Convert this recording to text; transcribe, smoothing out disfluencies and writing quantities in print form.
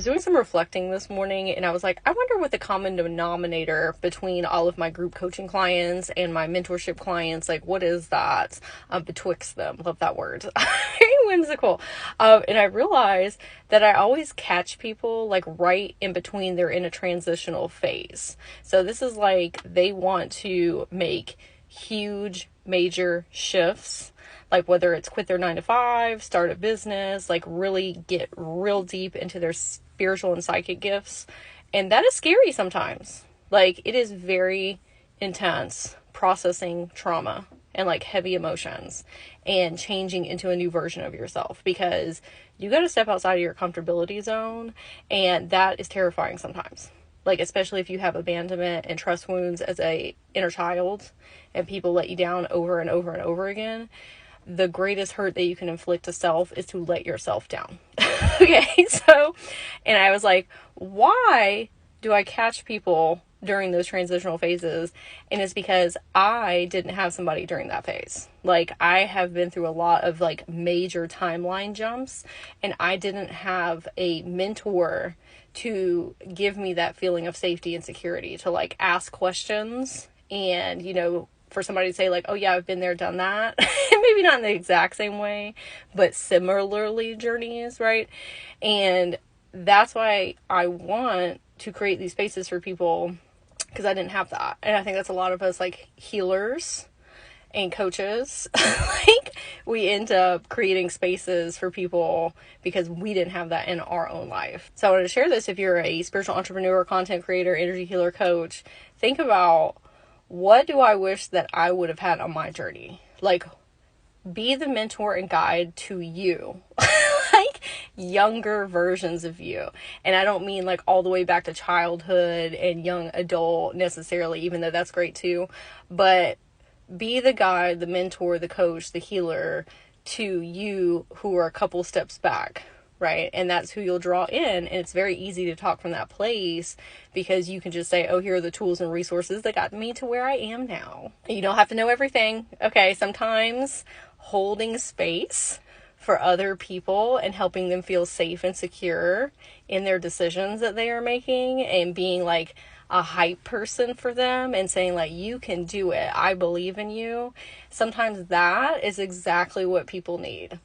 Was doing some reflecting this morning, and I was like, I wonder what the common denominator between all of my group coaching clients and my mentorship clients, like what is that betwixt them? Love that word. Very whimsical. And I realized that I always catch people like right in between, they're in a transitional phase. So this is like they want to make huge major shifts, like whether it's quit their 9 to 5, start a business, like really get real deep into their spiritual and psychic gifts. And that is scary sometimes. Like it is very intense processing trauma and like heavy emotions and changing into a new version of yourself, because you got to step outside of your comfortability zone, and that is terrifying sometimes. Like especially if you have abandonment and trust wounds as a inner child and people let you down over and over and over again. The greatest hurt that you can inflict to self is to let yourself down. Okay, so, and I was like, why do I catch people during those transitional phases? And it's because I didn't have somebody during that phase. Like I have been through a lot of like major timeline jumps, and I didn't have a mentor to give me that feeling of safety and security to like ask questions and, for somebody to say like, oh yeah, I've been there, done that. Maybe not in the exact same way, but similarly journeys, right? And that's why I want to create these spaces for people, because I didn't have that. And I think that's a lot of us like healers and coaches. Like we end up creating spaces for people because we didn't have that in our own life. So I wanted to share this. If you're a spiritual entrepreneur, content creator, energy healer, coach, think about, what do I wish that I would have had on my journey? Like, be the mentor and guide to you. Like, younger versions of you. And I don't mean like all the way back to childhood and young adult necessarily, even though that's great too. But be the guide, the mentor, the coach, the healer to you who are a couple steps back. Right? And that's who you'll draw in. And it's very easy to talk from that place because you can just say, oh, here are the tools and resources that got me to where I am now. You don't have to know everything. Okay. Sometimes holding space for other people and helping them feel safe and secure in their decisions that they are making, and being like a hype person for them and saying like, you can do it, I believe in you. Sometimes that is exactly what people need.